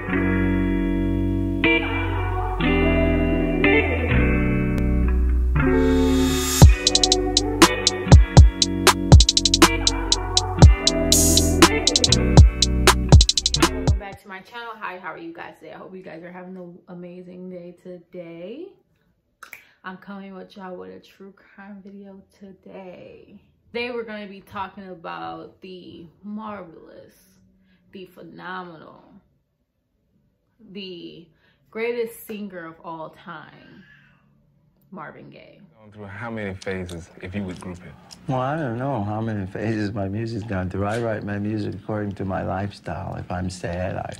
My channel. Hi, how are you guys today? I hope you guys are having an amazing day today. I'm coming with y'all with a true crime video today. Today we're going to be talking about the marvelous, the phenomenal, the greatest singer of all time, Marvin Gaye. Going through how many phases, if you would group it? Well, I don't know how many phases my music's gone through. I write my music according to my lifestyle. If I'm sad, I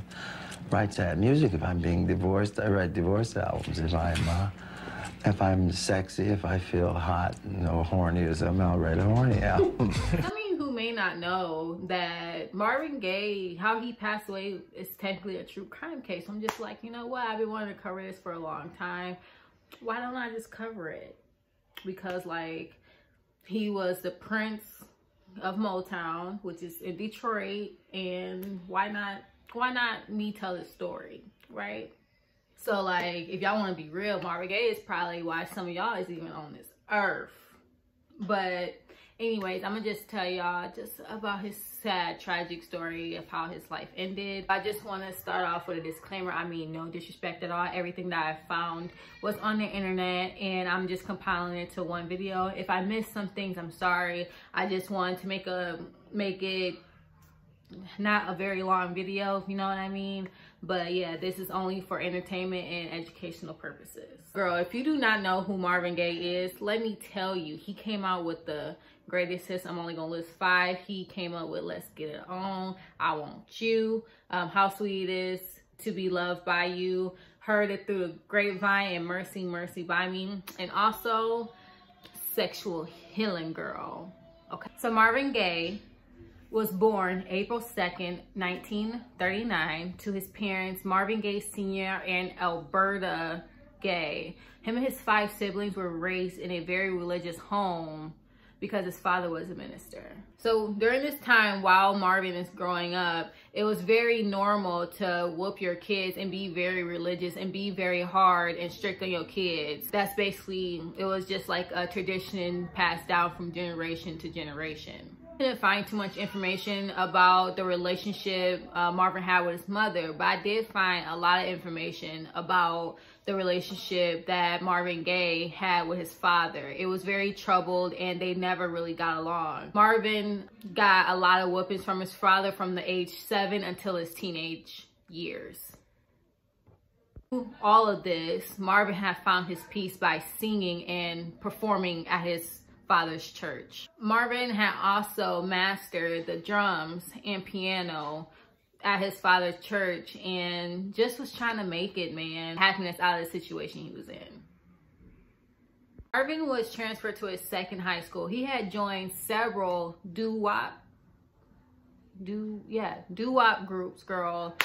write sad music. If I'm being divorced, I write divorce albums. If I'm sexy, if I feel hot or horny or something, I'll write a horny album. Some of you who may not know that Marvin Gaye, how he passed away, is technically a true crime case. I'm just like, you know what? I've been wanting to cover this for a long time. Why don't I just cover it? Because, like, he was the Prince of Motown, which is in Detroit, and why not me tell his story, right? So, like, if y'all want to be real, Marvin Gaye is probably why some of y'all is even on this earth. But anyways, I'm gonna just tell y'all just about his sad, tragic story of how his life ended. I just want to start off with a disclaimer. I mean, no disrespect at all. Everything that I found was on the internet, and I'm just compiling it to one video. If I missed some things, I'm sorry. I just wanted to make it not a very long video, you know what I mean? But yeah, this is only for entertainment and educational purposes. Girl, if you do not know who Marvin Gaye is, let me tell you, he came out with the greatest hits. I'm only gonna list 5. He came up with Let's Get It On, I Want You, How Sweet It Is to Be Loved by You, Heard It Through the Grapevine, and Mercy, Mercy by Me, and also Sexual Healing Girl. Okay, so Marvin Gaye was born April 2nd, 1939 to his parents, Marvin Gaye Sr. and Alberta Gaye. Him and his 5 siblings were raised in a very religious home because his father was a minister. So during this time, while Marvin is growing up, it was very normal to whoop your kids and be very religious and be very hard and strict on your kids. That's basically, it was just like a tradition passed down from generation to generation. I didn't find too much information about the relationship Marvin had with his mother, but I did find a lot of information about the relationship that Marvin Gaye had with his father. It was very troubled and they never really got along. Marvin got a lot of whoopings from his father from the age 7 until his teenage years. All of this, Marvin had found his peace by singing and performing at his father's church. Marvin had also mastered the drums and piano at his father's church and just was trying to make it, man. Happiness out of the situation he was in. Marvin was transferred to his second high school. He had joined several doo-wop groups, girl.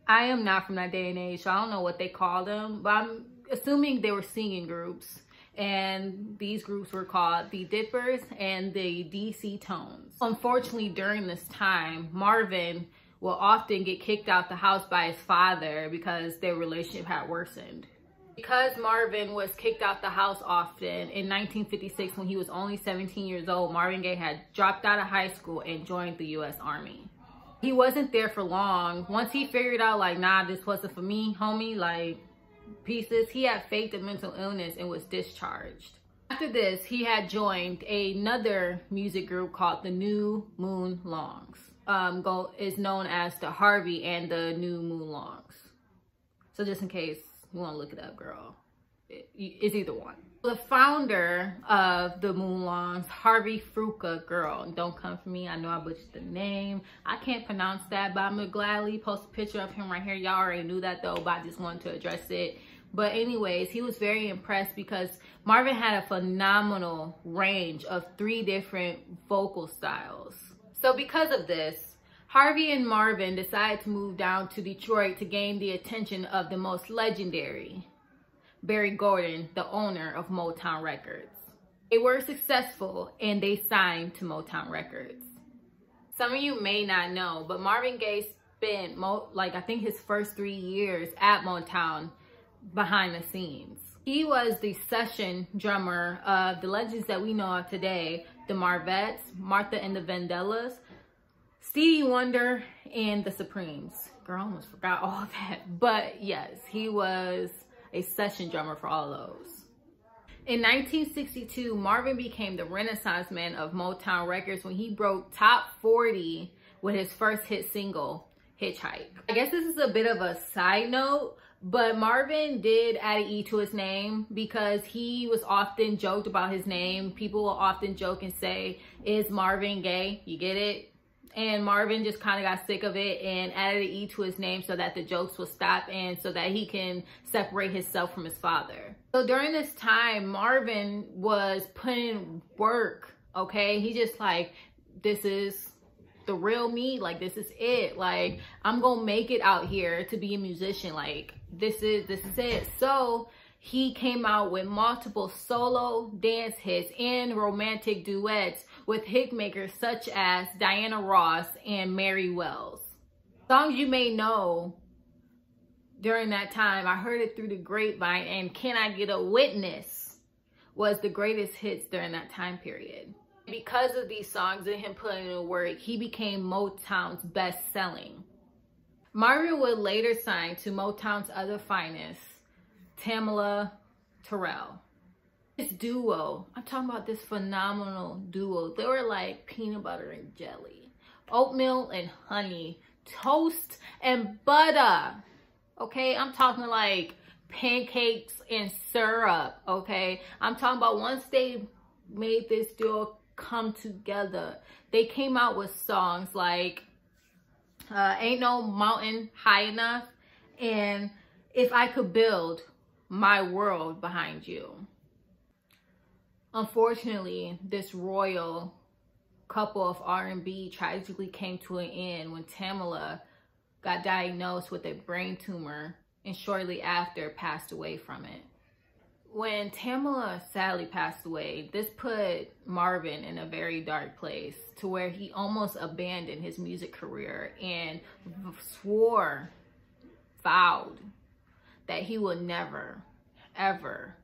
I am not from that day and age, so I don't know what they called them, but I'm assuming they were singing groups. And these groups were called the Dippers and the DC Tones. Unfortunately, during this time, Marvin will often get kicked out the house by his father because their relationship had worsened. Because Marvin was kicked out the house often, in 1956, when he was only 17 years old, Marvin Gaye had dropped out of high school and joined the U.S. Army. He wasn't there for long. Once he figured out, like, nah, this wasn't for me, homie, like, pieces, he had faked a mental illness and was discharged. After this, he had joined another music group called the New Moon Longs. Is known as the Harvey and the New Moon Longs. So just in case you want to look it up, girl, it's either one. The founder of the Moon Longs, Harvey Fruca, girl, don't come for me. I know I butchered the name. I can't pronounce that, but I'm gonna gladly post a picture of him right here. Y'all already knew that though, but I just wanted to address it. But anyways, he was very impressed because Marvin had a phenomenal range of 3 different vocal styles. So because of this, Harvey and Marvin decided to move down to Detroit to gain the attention of the most legendary Barry Gordon, the owner of Motown Records. They were successful and they signed to Motown Records. Some of you may not know, but Marvin Gaye spent like I think his first 3 years at Motown behind the scenes. He was the session drummer of the legends that we know of today, the Marvettes, Martha and the Vandellas, Stevie Wonder, and the Supremes. Girl, I almost forgot all that. But yes, he was a session drummer for all those. In 1962, Marvin became the Renaissance man of Motown Records when he broke top 40 with his first hit single, Hitchhike. I guess this is a bit of a side note, but Marvin did add an E to his name because he was often joked about his name. People will often joke and say, is Marvin gay? You get it? And Marvin just kind of got sick of it and added an E to his name so that the jokes will stop and so that he can separate himself from his father. So during this time, Marvin was putting in work, okay? He just like, this is the real me, like this is it. Like, I'm gonna make it out here to be a musician. Like, this is it. So he came out with multiple solo dance hits and romantic duets with hitmakers such as Diana Ross and Mary Wells. Songs you may know during that time, I heard it through the grapevine, and Can I Get a Witness was the greatest hits during that time period. Because of these songs and him putting in the work, he became Motown's best-selling. Marvin would later sign to Motown's other finest, Tamla Terrell. This duo, I'm talking about this phenomenal duo. They were like peanut butter and jelly, oatmeal and honey, toast and butter. Okay, I'm talking like pancakes and syrup. Okay, I'm talking about once they made this duo come together, they came out with songs like Ain't No Mountain High Enough and If I Could Build My World Behind You. Unfortunately, this royal couple of R&B tragically came to an end when Tamla got diagnosed with a brain tumor and shortly after passed away from it. When Tamla sadly passed away, this put Marvin in a very dark place to where he almost abandoned his music career and vowed that he would never, ever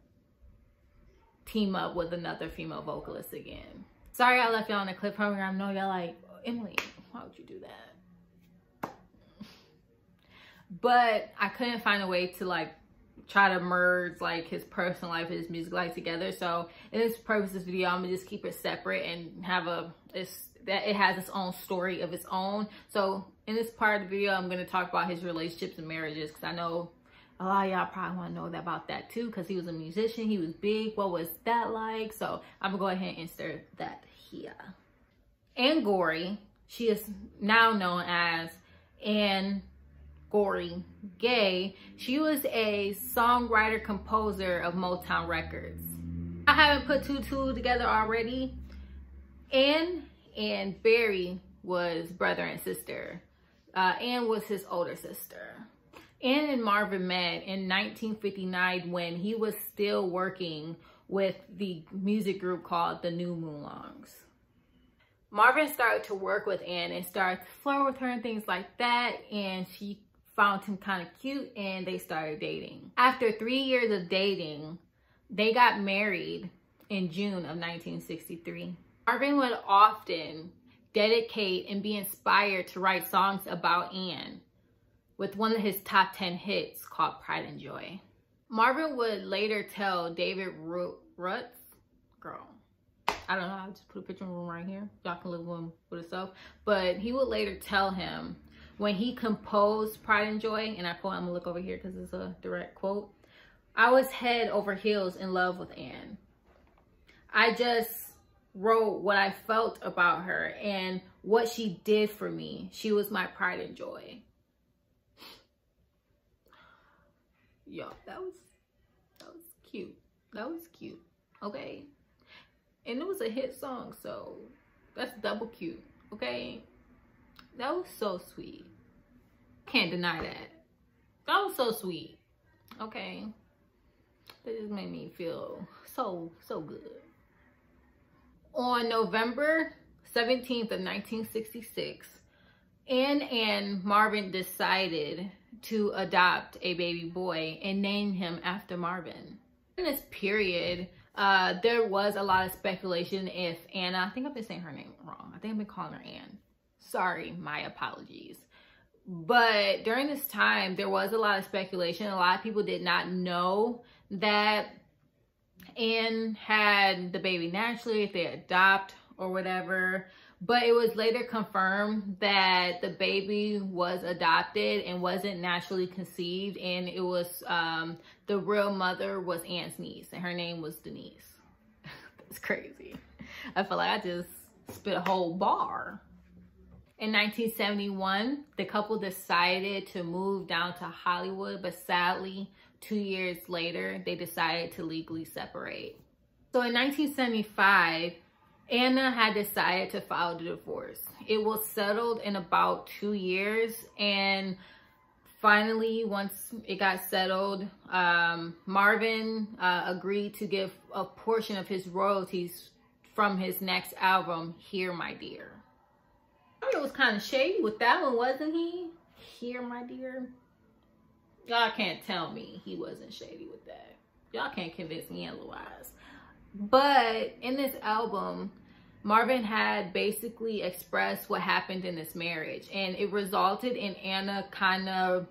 team up with another female vocalist again. Sorry I left y'all on a cliffhanger. I know y'all like, Emily, why would you do that? But I couldn't find a way to like try to merge like his personal life and his music life together. So in this purpose of this video, I'm gonna just keep it separate and have it has its own story of its own. So in this part of the video, I'm gonna talk about his relationships and marriages because I know a lot of y'all probably want to know about that too, because he was a musician, he was big. What was that like? So I'm gonna go ahead and insert that here. Ann Gorey, she is now known as Ann Gaye. She was a songwriter composer of Motown Records. I haven't put two together already. Ann and Barry was brother and sister. Ann was his older sister. Ann and Marvin met in 1959 when he was still working with the music group called the New Moonlongs. Marvin started to work with Ann and started to flirt with her and things like that, and she found him kind of cute and they started dating. After 3 years of dating, they got married in June of 1963. Marvin would often dedicate and be inspired to write songs about Ann, with one of his top 10 hits called Pride and Joy. Marvin would later tell David Rutz, girl, I don't know, I'll just put a picture in the room right here. Y'all can live with itself. But he would later tell him when he composed Pride and Joy, and I'm gonna look over here because it's a direct quote. I was head over heels in love with Ann. I just wrote what I felt about her and what she did for me. She was my pride and joy. Yo, that was cute. That was cute. Okay. And it was a hit song, so that's double cute. Okay. That was so sweet. Can't deny that. That was so sweet. Okay. That just made me feel so good. On November 17th of 1966, Ann and Marvin decided to adopt a baby boy and name him after Marvin. In this period, there was a lot of speculation if Anna, I think I've been saying her name wrong. I think I've been calling her Ann. Sorry, my apologies. But during this time, there was a lot of speculation. A lot of people did not know that Ann had the baby naturally, if they adopt or whatever. But it was later confirmed that the baby was adopted and wasn't naturally conceived. And it was, the real mother was Ann's niece, and her name was Denise. That's crazy. I feel like I just spit a whole bar. In 1971, the couple decided to move down to Hollywood, but sadly, 2 years later, they decided to legally separate. So in 1975, Anna had decided to file the divorce. It was settled in about 2 years, and finally, once it got settled, Marvin agreed to give a portion of his royalties from his next album, Here My Dear. It was kind of shady with that one, wasn't he? Here, my dear. Y'all can't tell me he wasn't shady with that. Y'all can't convince me otherwise. But in this album, Marvin had basically expressed what happened in this marriage, and it resulted in Anna kind of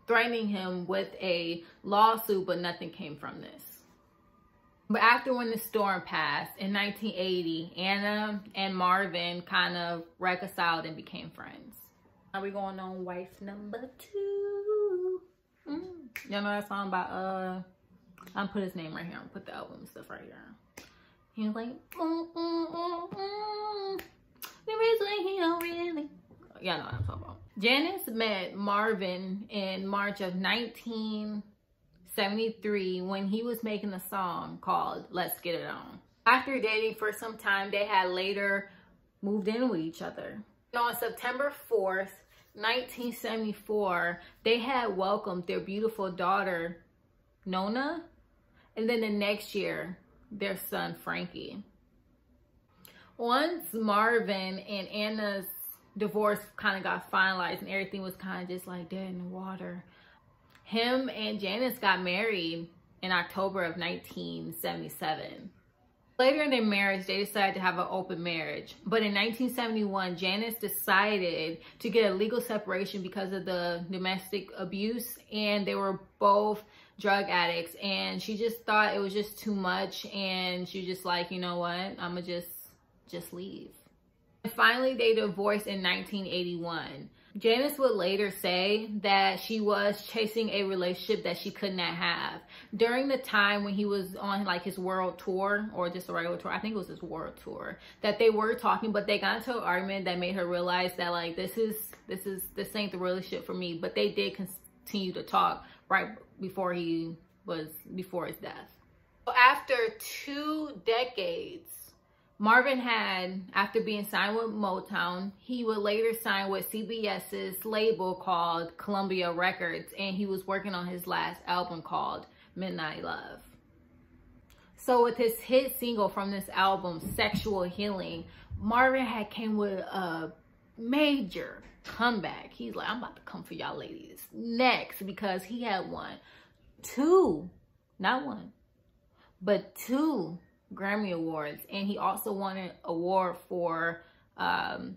threatening him with a lawsuit, but nothing came from this. But after When the Storm passed in 1980, Anna and Marvin kind of reconciled and became friends. Now we going on wife number 2. Y'all know that song by, I'll put his name right here. I'll put the album and stuff right here. He was like, the reason he don't really. Y'all know what I'm talking about. Janice met Marvin in March of 1973 when he was making a song called Let's Get It On. After dating for some time, they had later moved in with each other. And on September 4th, 1974, they had welcomed their beautiful daughter, Nona, and then the next year, their son, Frankie. Once Marvin and Anna's divorce kind of got finalized and everything was kind of just like dead in the water, him and Janice got married in October of 1977. Later in their marriage, they decided to have an open marriage. But in 1971, Janice decided to get a legal separation because of the domestic abuse, and they were both drug addicts, and she just thought it was just too much, and she was just like, you know what, I'ma just leave. And finally, they divorced in 1981. Janice would later say that she was chasing a relationship that she could not have. During the time when he was on like his world tour, or just a regular tour, I think it was his world tour, that they were talking, but they got into an argument that made her realize that like this ain't the relationship for me. But they did continue to talk right before his death. So after 2 decades, Marvin had, after being signed with Motown, he would later sign with CBS's label called Columbia Records, and he was working on his last album called Midnight Love. So with his hit single from this album, Sexual Healing, Marvin had came with a major comeback. He's like, I'm about to come for y'all ladies next, because he had won 2, not 1, but 2 Grammy Awards, and he also won an award for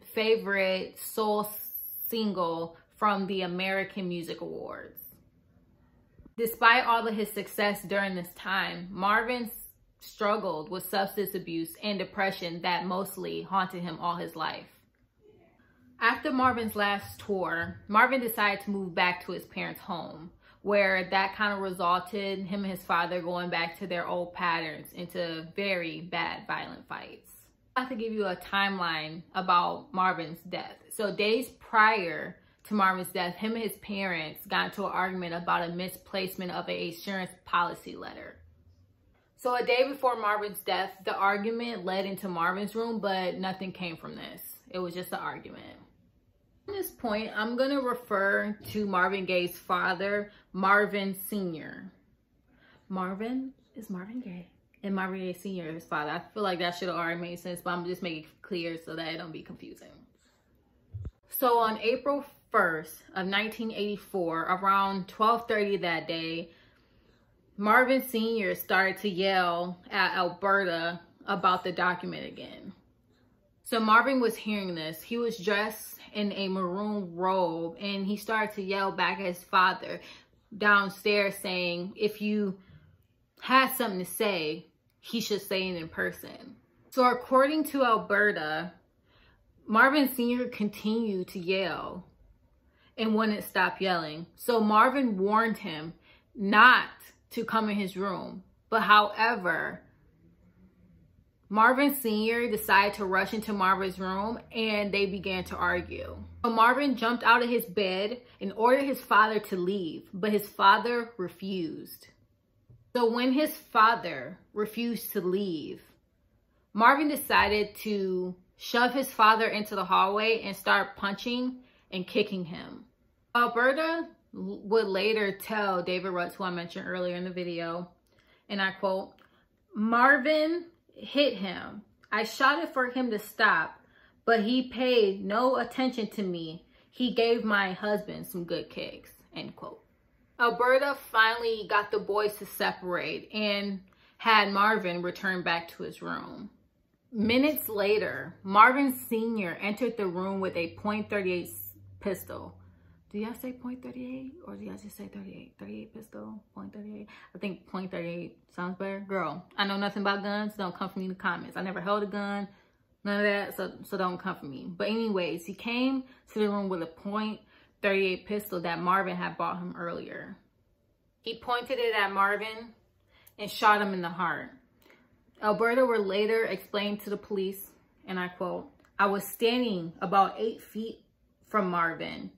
favorite soul single from the American Music Awards. Despite all of his success during this time, Marvin struggled with substance abuse and depression that mostly haunted him all his life. After Marvin's last tour, Marvin decided to move back to his parents' home, where that kind of resulted him and his father going back to their old patterns into very bad, violent fights. I have to give you a timeline about Marvin's death. So days prior to Marvin's death, him and his parents got into an argument about a misplacement of an insurance policy letter. So a day before Marvin's death, the argument led into Marvin's room, but nothing came from this. It was just an argument. At this point, I'm going to refer to Marvin Gaye's father, Marvin Sr. Marvin is Marvin Gaye, and Marvin Gaye Sr. is his father. I feel like that should have already made sense, but I'm just making it clear so that it don't be confusing. So on April 1st of 1984, around 12:30 that day, Marvin Sr. started to yell at Alberta about the document again. So Marvin was hearing this. He was dressed in a maroon robe, and he started to yell back at his father downstairs saying, if you had something to say, he should say it in person. So according to Alberta, Marvin Sr. continued to yell and wouldn't stop yelling. So Marvin warned him not to come in his room. But however, Marvin Sr. decided to rush into Marvin's room and they began to argue. So Marvin jumped out of his bed and ordered his father to leave, but his father refused. So when his father refused to leave, Marvin decided to shove his father into the hallway and start punching and kicking him. Alberta would later tell David Rutz, who I mentioned earlier in the video, and I quote, "Marvin hit him. I shouted for him to stop, but he paid no attention to me. He gave my husband some good kicks," end quote. Alberta finally got the boys to separate and had Marvin return back to his room. Minutes later, Marvin Sr. entered the room with a .38 pistol. Do y'all say .38 or do y'all just say 38? 38 pistol, .38? I think .38 sounds better. Girl, I know nothing about guns. Don't come for me in the comments. I never held a gun, none of that, so don't come for me. But anyways, he came to the room with a .38 pistol that Marvin had bought him earlier. He pointed it at Marvin and shot him in the heart. Alberta would later explain to the police, and I quote, "I was standing about 8 feet from Marvin.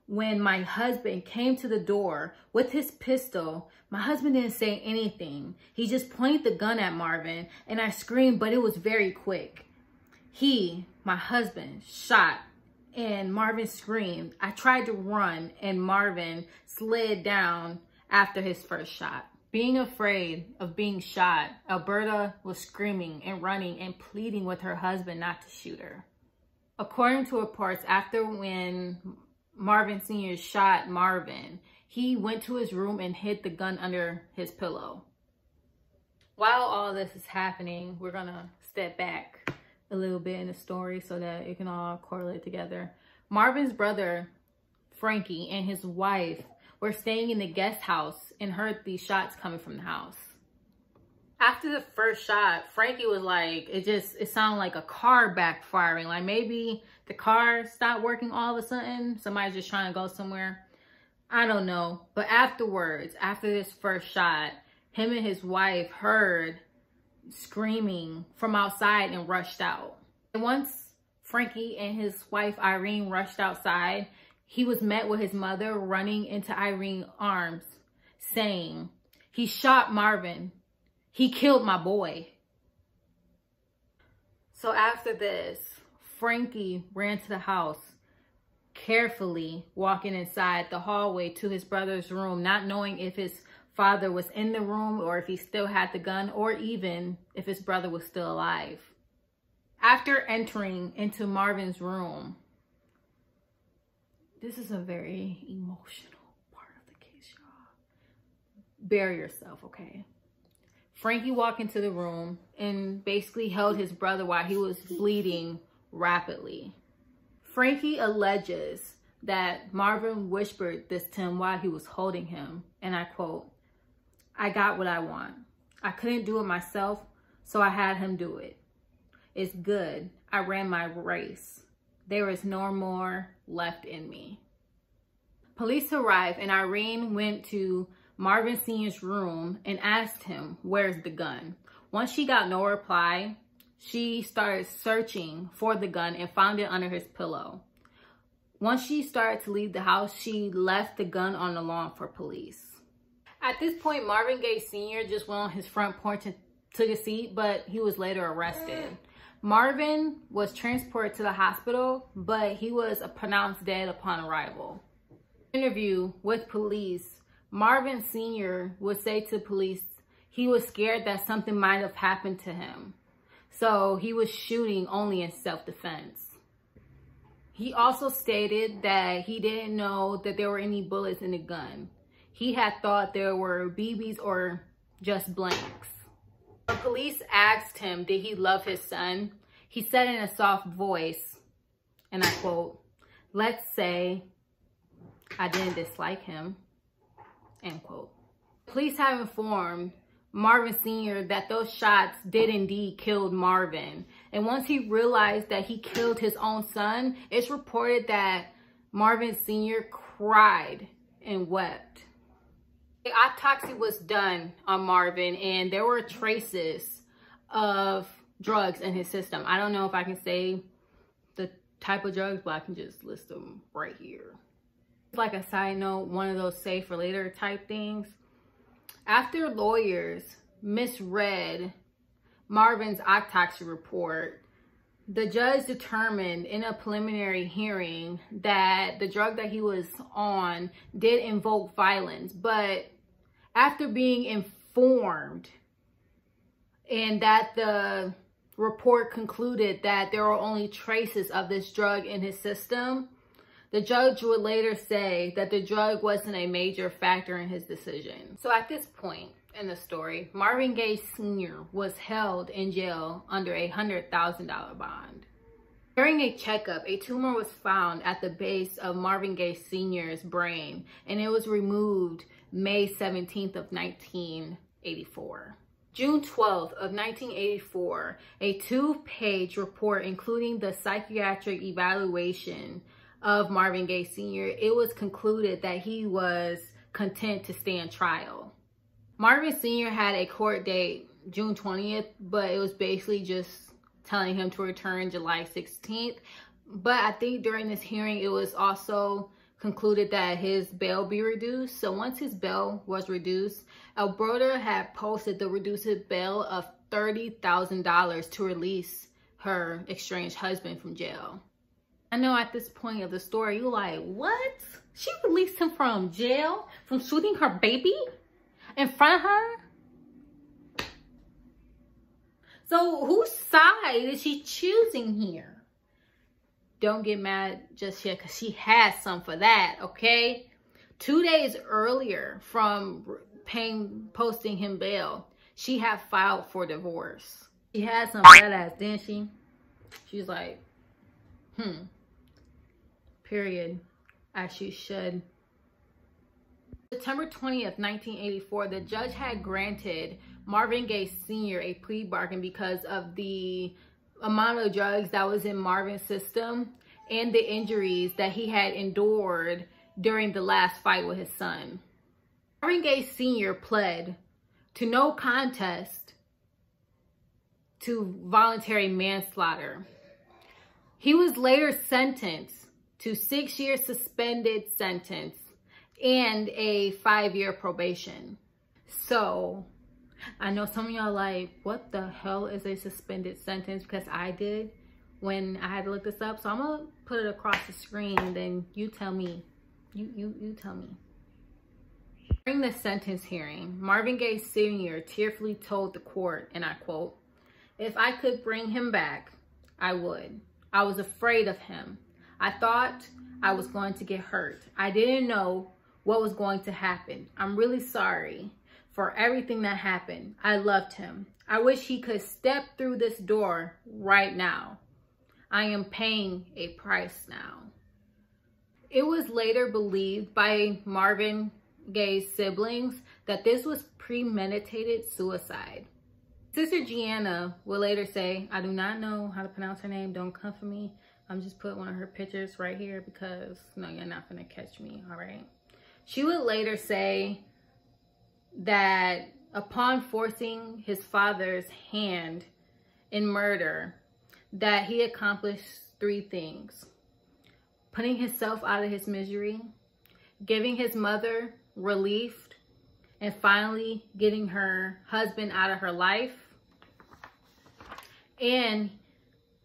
When my husband came to the door with his pistol, my husband didn't say anything. He just pointed the gun at Marvin and I screamed, but it was very quick. He, my husband, shot and Marvin screamed. I tried to run and Marvin slid down after his first shot." Being afraid of being shot, Alberta was screaming and running and pleading with her husband not to shoot her. According to reports, after when Marvin Sr. shot Marvin, he went to his room and hid the gun under his pillow. While all this is happening, we're gonna step back a little bit in the story so that it can all correlate together. Marvin's brother, Frankie, and his wife were staying in the guest house and heard these shots coming from the house. After the first shot, Frankie was like, it sounded like a car backfiring. Like maybe the car stopped working all of a sudden. Somebody's just trying to go somewhere. I don't know. But afterwards, after this first shot, him and his wife heard screaming from outside and rushed out. And once Frankie and his wife Irene rushed outside, he was met with his mother running into Irene's arms saying, "He shot Marvin. He killed my boy." So after this, Frankie ran to the house, carefully walking inside the hallway to his brother's room, not knowing if his father was in the room or if he still had the gun or even if his brother was still alive. After entering into Marvin's room, this is a very emotional part of the case, y'all. Bear yourself, okay? Frankie walked into the room and basically held his brother while he was bleeding rapidly. Frankie alleges that Marvin whispered this to him while he was holding him, and I quote, "I got what I want. I couldn't do it myself, so I had him do it. It's good. I ran my race. There is no more left in me." Police arrived and Irene went to Marvin Sr.'s room and asked him, "Where's the gun?" Once she got no reply, she started searching for the gun and found it under his pillow. Once she started to leave the house, she left the gun on the lawn for police. At this point, Marvin Gaye Sr. just went on his front porch and took a seat, but he was later arrested. Marvin was transported to the hospital, but he was pronounced dead upon arrival. In an interview with police, Marvin Sr. would say to police he was scared that something might have happened to him, so he was shooting only in self-defense. He also stated that he didn't know that there were any bullets in the gun. He had thought there were BBs or just blanks. The police asked him, did he love his son? He said in a soft voice, and I quote, "Let's say I didn't dislike him," end quote. Police have informed Marvin Sr. that those shots did indeed kill Marvin. And once he realized that he killed his own son, it's reported that Marvin Sr. cried and wept. The autopsy was done on Marvin and there were traces of drugs in his system. I don't know if I can say the type of drugs, but I can just list them right here. Like a side note, one of those save for later type things. After lawyers misread Marvin's autopsy report, the judge determined in a preliminary hearing that the drug that he was on did invoke violence. But after being informed and that the report concluded that there were only traces of this drug in his system, the judge would later say that the drug wasn't a major factor in his decision. So at this point in the story, Marvin Gaye Sr. was held in jail under a $100,000 bond. During a checkup, a tumor was found at the base of Marvin Gaye Sr.'s brain, and it was removed May 17th of 1984. June 12th of 1984, a 2-page report including the psychiatric evaluation of Marvin Gaye Sr., it was concluded that he was content to stand trial. Marvin Sr. had a court date June 20th, but it was basically just telling him to return July 16th. But I think during this hearing, it was also concluded that his bail be reduced. So once his bail was reduced, Alberta had posted the reduced bail of $30,000 to release her estranged husband from jail. I know at this point of the story, you're like, what? She released him from jail from shooting her baby in front of her? So whose side is she choosing here? Don't get mad just yet because she had some for that, okay? 2 days earlier from posting him bail, she had filed for divorce. She had some fat ass, didn't she? She's like, period, as she should. September 20th, 1984, the judge had granted Marvin Gaye Sr. a plea bargain because of the amount of drugs that was in Marvin's system and the injuries that he had endured during the last fight with his son. Marvin Gaye Sr. pled to no contest to voluntary manslaughter. He was later sentenced to 6-year suspended sentence and a 5-year probation. So I know some of y'all like, what the hell is a suspended sentence? Because I did when I had to look this up. So I'm gonna put it across the screen and then you tell me. You tell me. During the sentence hearing, Marvin Gaye Sr. tearfully told the court, and I quote, "If I could bring him back, I would. I was afraid of him. I thought I was going to get hurt. I didn't know what was going to happen. I'm really sorry for everything that happened. I loved him. I wish he could step through this door right now. I am paying a price now." It was later believed by Marvin Gaye's siblings that this was premeditated suicide. Sister Gianna will later say, I do not know how to pronounce her name. Don't come for me. I'm just putting one of her pictures right here because, no, you're not going to catch me, all right? She would later say that upon forcing his father's hand in murder, that he accomplished 3 things. Putting himself out of his misery, giving his mother relief, and finally getting her husband out of her life. And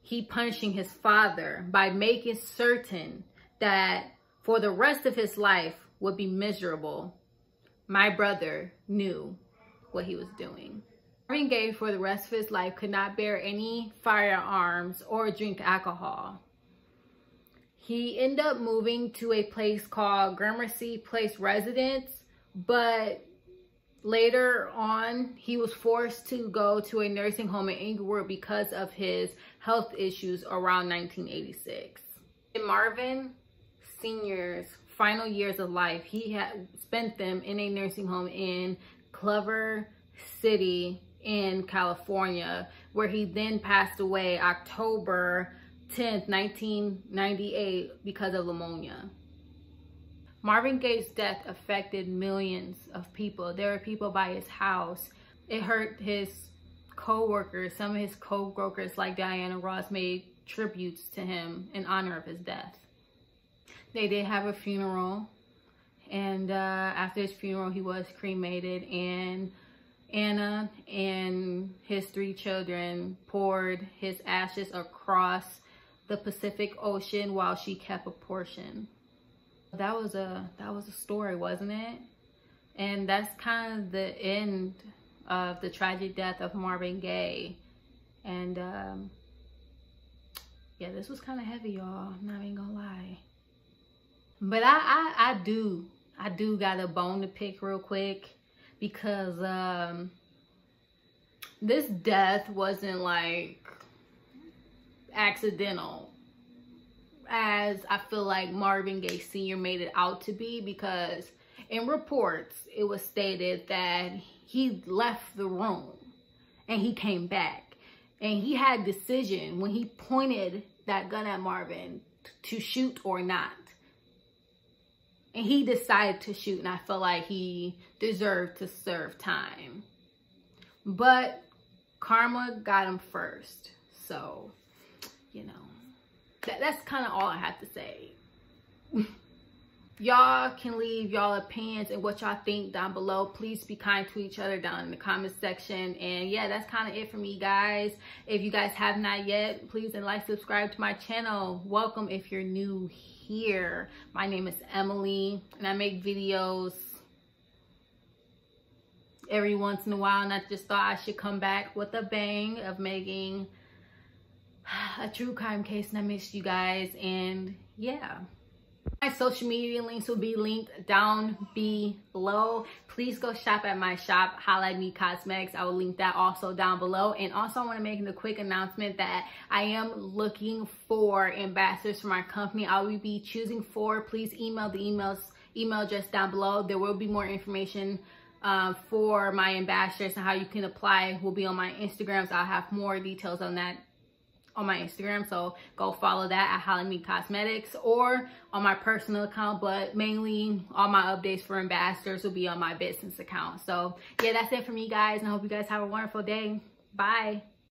he punishing his father by making certain that for the rest of his life would be miserable. My brother knew what he was doing. Marvin Gaye for the rest of his life could not bear any firearms or drink alcohol. He ended up moving to a place called Gramercy Place Residence, but later on, he was forced to go to a nursing home in Inglewood because of his health issues around 1986. In Marvin Sr.'s final years of life, he had spent them in a nursing home in Culver City in California, where he then passed away October 10th, 1998 because of pneumonia. Marvin Gaye's death affected millions of people. There were people by his house. It hurt his co-workers. Some of his co-workers like Diana Ross made tributes to him in honor of his death. They did have a funeral, and after his funeral he was cremated, and Anna and his 3 children poured his ashes across the Pacific Ocean while she kept a portion. That was a story, wasn't it? And that's kind of the end of the tragic death of Marvin Gaye. And yeah, this was kind of heavy, y'all. I'm not even gonna lie. But I do got a bone to pick real quick, because this death wasn't like accidental, as I feel like Marvin Gaye Sr. made it out to be, because in reports it was stated that he left the room and he came back, and he had decision when he pointed that gun at Marvin to shoot or not. And he decided to shoot, and I feel like he deserved to serve time. But karma got him first. So, you know, that's kind of all I have to say. Y'all can leave y'all opinions and what y'all think down below. Please be kind to each other down in the comment section. And yeah, that's kind of it for me, guys. If you guys have not yet, please like, subscribe to my channel. Welcome if you're new here. My name is Emily, and I make videos every once in a while, and I just thought I should come back with a bang of making a true crime case, and I missed you guys. And yeah, my social media links will be linked down below. Please go shop at my shop, Hollaatmecosmetics. I will link that also down below. And also, I want to make a quick announcement that I am looking for ambassadors for my company. I will be choosing 4. Please email the email address down below. There will be more information for my ambassadors and how you can apply. Will be on my Instagram, so I'll have more details on that on my Instagram, so go follow that at Hollaatmecosmetics, or on my personal account, but mainly all my updates for ambassadors will be on my business account. So yeah, that's it for me, guys, and I hope you guys have a wonderful day. Bye.